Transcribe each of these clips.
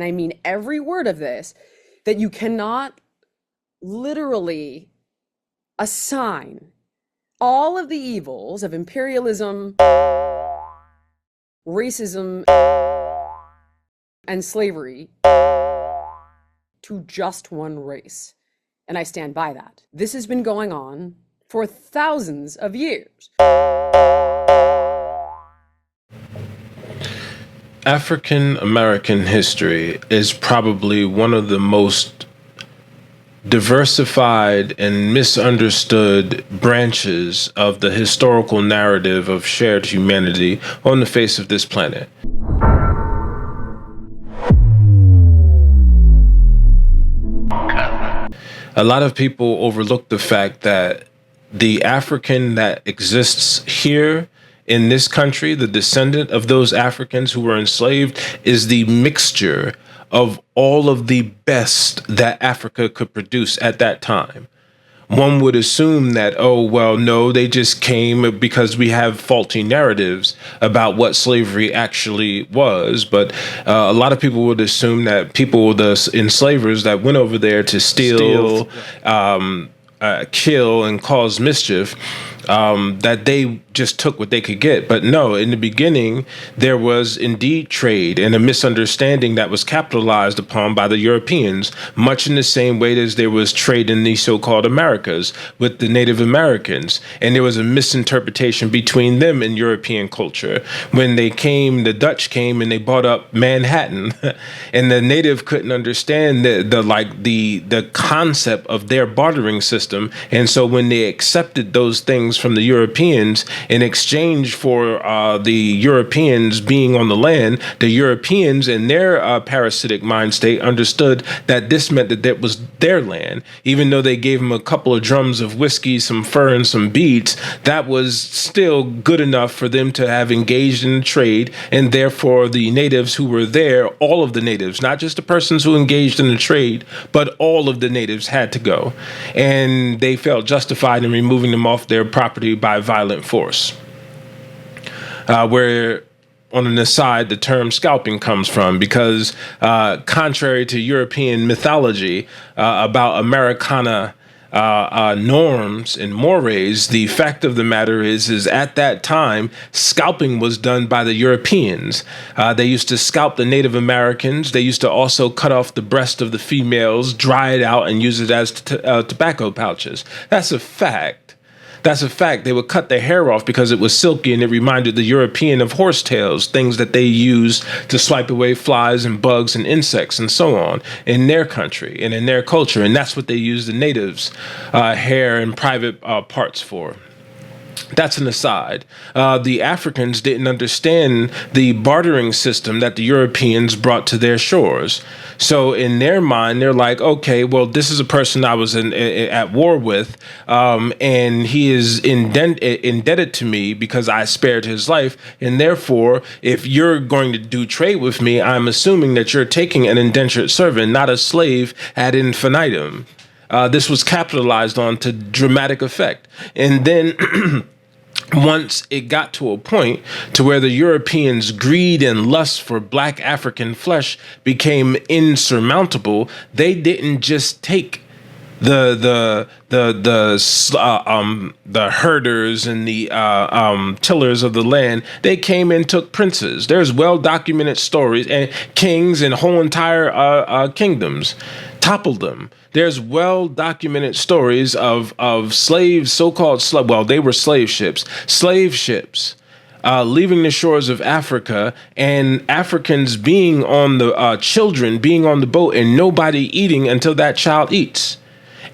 and I mean every word of this, that you cannot literally assign all of the evils of imperialism, racism, and slavery to just one race. And I stand by that. This has been going on for thousands of years. African American history is probably one of the most diversified and misunderstood branches of the historical narrative of shared humanity on the face of this planet. A lot of people overlook the fact that the African that exists here in this country, the descendant of those Africans who were enslaved, is the mixture of all of the best that Africa could produce at that time. One would assume that, oh, well, no, they just came because we have faulty narratives about what slavery actually was. But a lot of people would assume that people, the enslavers that went over there to steal, kill, and cause mischief, that they just took what they could get. But no, in the beginning, there was indeed trade and a misunderstanding that was capitalized upon by the Europeans, much in the same way as there was trade in the so-called Americas with the Native Americans. And there was a misinterpretation between them and European culture. When they came, the Dutch came and they bought up Manhattan, and the native couldn't understand the concept of their bartering system. And so when they accepted those things from the Europeans in exchange for the Europeans being on the land, the Europeans in their parasitic mind state understood that this meant that that was their land. Even though they gave them a couple of drums of whiskey, some fur, and some beads, that was still good enough for them to have engaged in trade. And therefore, the natives who were there, all of the natives, not just the persons who engaged in the trade, but all of the natives had to go. And they felt justified in removing them off their property by violent force. Where, on an aside, the term scalping comes from, because contrary to European mythology about Americana norms and mores, the fact of the matter is at that time, scalping was done by the Europeans. They used to scalp the Native Americans. They used to also cut off the breast of the females, dry it out, and use it as tobacco pouches. That's a fact. That's a fact. They would cut their hair off because it was silky and it reminded the European of horsetails, things that they used to swipe away flies and bugs and insects and so on in their country and in their culture. And that's what they used the natives' hair and private parts for. That's an aside. The Africans didn't understand the bartering system that the Europeans brought to their shores. So in their mind, they're like, okay, well, this is a person I was at war with, and he is indebted to me because I spared his life. And therefore, if you're going to do trade with me, I'm assuming that you're taking an indentured servant, not a slave ad infinitum. This was capitalized on to dramatic effect. And then once it got to a point to where the Europeans' greed and lust for black African flesh became insurmountable, they didn't just take the herders and the tillers of the land. They came and took princes. There's well-documented stories, and kings and whole entire kingdoms toppled them. There's well-documented stories of slaves, so-called well, they were slave ships leaving the shores of Africa, and Africans being on the children being on the boat and nobody eating until that child eats.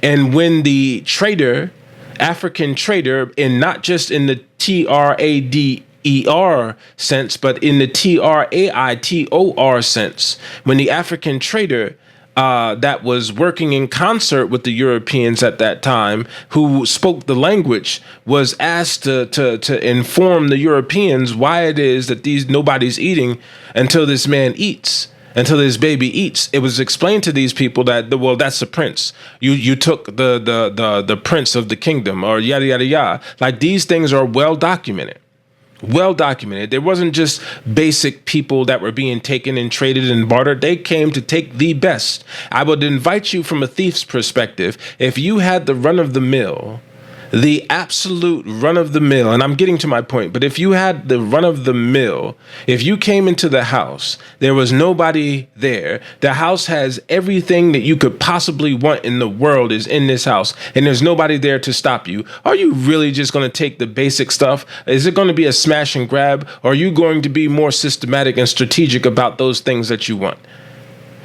And when the trader, African trader, and not just in the TRADER sense, but in the TRAITOR sense, when the African trader that was working in concert with the Europeans at that time, who spoke the language, was asked to inform the Europeans why it is that nobody's eating until this man eats, until this baby eats. It was explained to these people that, well, that's the prince. You took the prince of the kingdom, or yada yada yada. Like, these things are well documented. Well documented. There wasn't just basic people that were being taken and traded and bartered. They came to take the best. I would invite you from a thief's perspective. If you had the run of the mill, the absolute run of the mill, and I'm getting to my point, but if you had the run of the mill, if you came into the house, there was nobody there. The house has everything that you could possibly want in the world is in this house, and there's nobody there to stop you. Are you really just going to take the basic stuff? Is it going to be a smash and grab? Or are you going to be more systematic and strategic about those things that you want?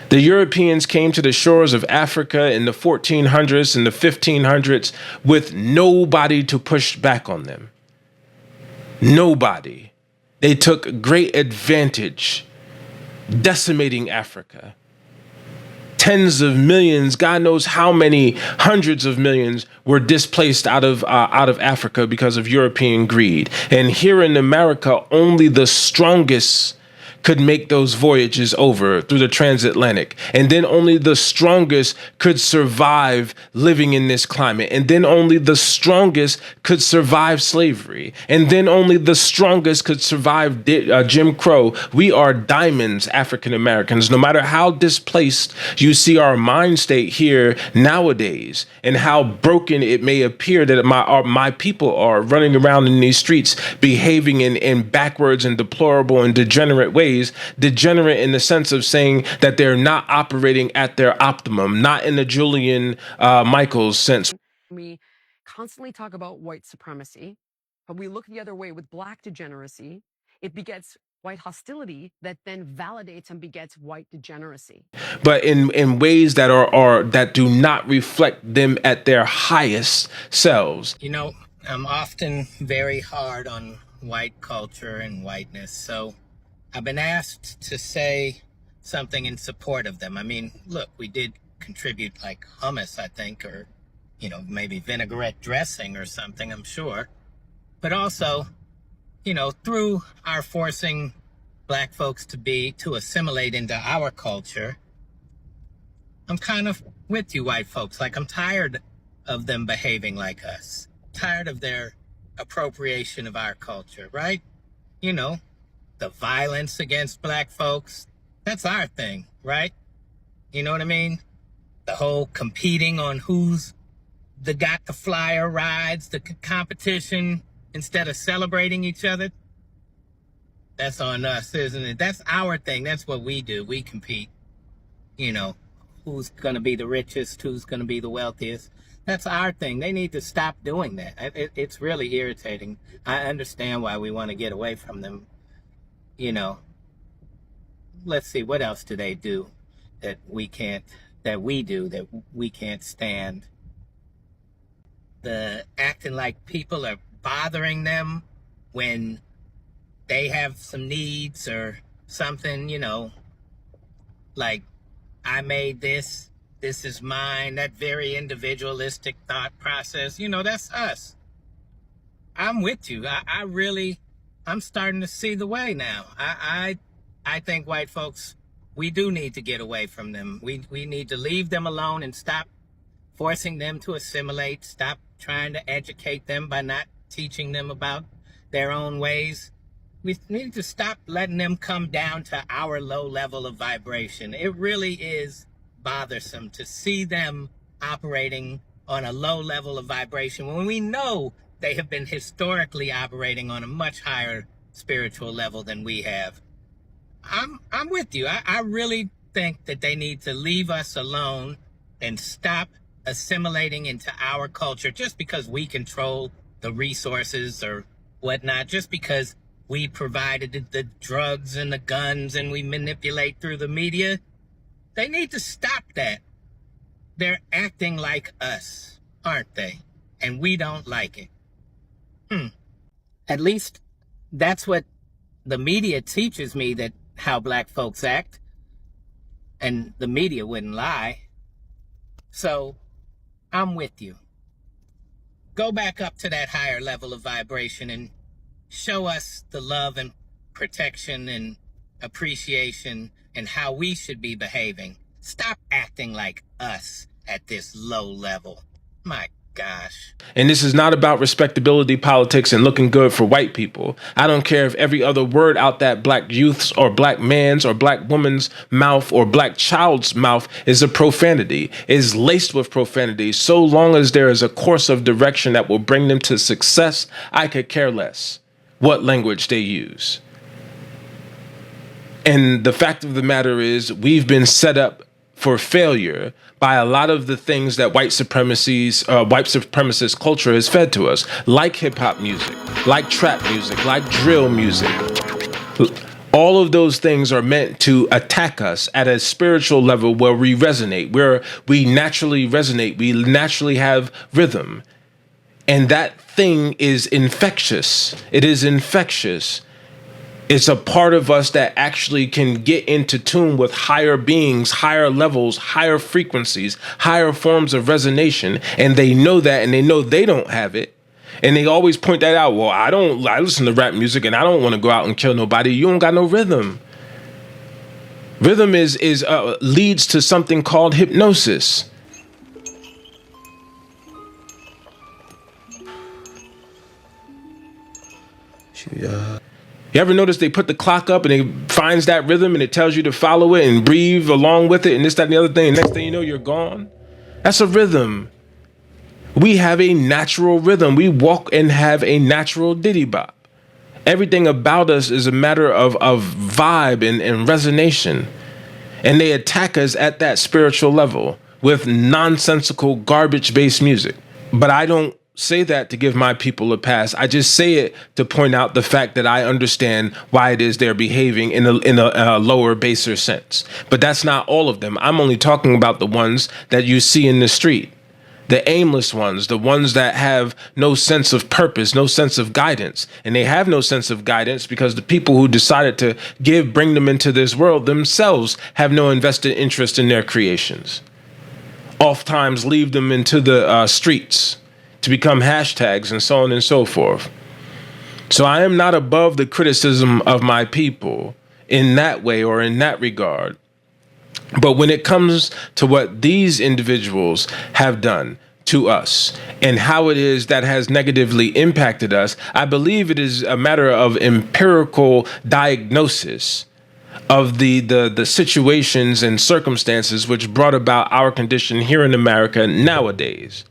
The Europeans came to the shores of Africa in the 1400s and the 1500s with nobody to push back on them. Nobody. They took great advantage, decimating Africa. Tens of millions, God knows how many hundreds of millions were displaced out of Africa because of European greed. And here in America, only the strongest could make those voyages over through the transatlantic. And then only the strongest could survive living in this climate. And then only the strongest could survive slavery. And then only the strongest could survive Jim Crow. We are diamonds, African Americans, no matter how displaced you see our mind state here nowadays and how broken it may appear that my people are running around in these streets behaving in backwards and deplorable and degenerate ways. Degenerate in the sense of saying that they're not operating at their optimum, not in the Julian Michaels sense. We constantly talk about white supremacy, but we look the other way with black degeneracy. It begets white hostility that then validates and begets white degeneracy. But in ways that are that do not reflect them at their highest selves. You know, I'm often very hard on white culture and whiteness, so I've been asked to say something in support of them. I mean, look, we did contribute like hummus, I think, or, you know, maybe vinaigrette dressing or something, I'm sure. But also, you know, through our forcing black folks to assimilate into our culture, I'm kind of with you white folks. Like, I'm tired of them behaving like us. Tired of their appropriation of our culture, right? You know, the violence against black folks, that's our thing, right? You know what I mean? The whole competing on who's got the flyer rides, the competition, instead of celebrating each other. That's on us, isn't it? That's our thing. That's what we do. We compete. You know, who's going to be the richest, who's going to be the wealthiest. That's our thing. They need to stop doing that. It's really irritating. I understand why we want to get away from them. You know, let's see, what else do they do that we can't stand? The acting like people are bothering them when they have some needs or something, you know, like, I made this is mine, that very individualistic thought process. You know, that's us. I'm with you. I'm starting to see the way now. I think white folks, we do need to get away from them. We need to leave them alone and stop forcing them to assimilate. Stop trying to educate them by not teaching them about their own ways. We need to stop letting them come down to our low level of vibration. It really is bothersome to see them operating on a low level of vibration when we know they have been historically operating on a much higher spiritual level than we have. I'm with you. I really think that they need to leave us alone and stop assimilating into our culture just because we control the resources or whatnot, just because we provided the drugs and the guns and we manipulate through the media. They need to stop that. They're acting like us, aren't they? And we don't like it. At least that's what the media teaches me, that how black folks act. And the media wouldn't lie. So I'm with you. Go back up to that higher level of vibration and show us the love and protection and appreciation and how we should be behaving. Stop acting like us at this low level. My gosh. And this is not about respectability politics and looking good for white people. I don't care if every other word out that black youth's or black man's or black woman's mouth or black child's mouth is a profanity, is laced with profanity. So long as there is a course of direction that will bring them to success, I could care less what language they use. And the fact of the matter is, we've been set up for failure by a lot of the things that white supremacist culture has fed to us, like hip hop music, like trap music, like drill music. All of those things are meant to attack us at a spiritual level where we resonate, where we naturally resonate, we naturally have rhythm. And that thing is infectious. It is infectious. It's a part of us that actually can get into tune with higher beings, higher levels, higher frequencies, higher forms of resonation. And they know that, and they know they don't have it. And they always point that out. Well, I listen to rap music and I don't want to go out and kill nobody. You don't got no rhythm. Rhythm leads to something called hypnosis. You ever notice they put the clock up and it finds that rhythm and it tells you to follow it and breathe along with it and this, that, and the other thing. And next thing you know, you're gone. That's a rhythm. We have a natural rhythm. We walk and have a natural diddy bop. Everything about us is a matter of vibe and resonation. And they attack us at that spiritual level with nonsensical, garbage-based music. But I don't say that to give my people a pass. I just say it to point out the fact that I understand why it is they're behaving in a lower, baser sense. But that's not all of them. I'm only talking about the ones that you see in the street. The aimless ones, the ones that have no sense of purpose, no sense of guidance. And they have no sense of guidance because the people who decided to bring them into this world themselves have no invested interest in their creations. Oftentimes leave them into the streets to become hashtags and so on and so forth. So I am not above the criticism of my people in that way or in that regard. But when it comes to what these individuals have done to us and how it is that has negatively impacted us, I believe it is a matter of empirical diagnosis of the situations and circumstances which brought about our condition here in America nowadays.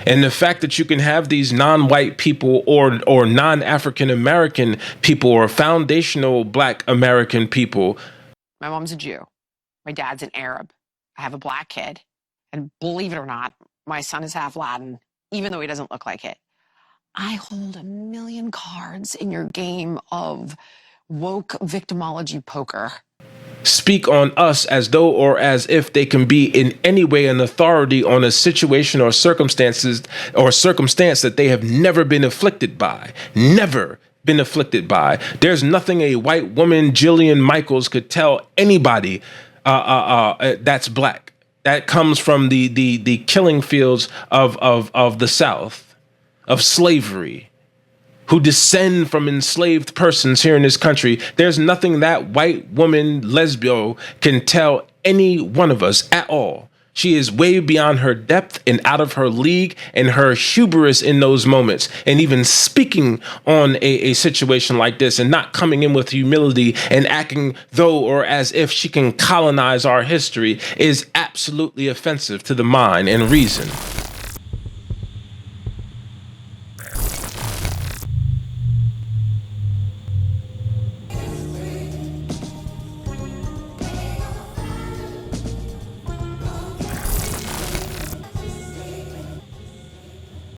And the fact that you can have these non-white people or non-African American people or foundational Black American people. My mom's a Jew. My dad's an Arab. I have a black kid. And believe it or not, my son is half Latin, even though he doesn't look like it. I hold a million cards in your game of woke victimology poker. Speak on us as though or as if they can be in any way an authority on a situation or circumstance that they have never been afflicted by. Never been afflicted by. There's nothing a white woman, Julian Michaels, could tell anybody that's Black. That comes from the killing fields of the South, of slavery, who descend from enslaved persons here in this country. There's nothing that white woman lesbo can tell any one of us at all. She is way beyond her depth and out of her league, and her hubris in those moments. And even speaking on a situation like this and not coming in with humility and acting though or as if she can colonize our history is absolutely offensive to the mind and reason.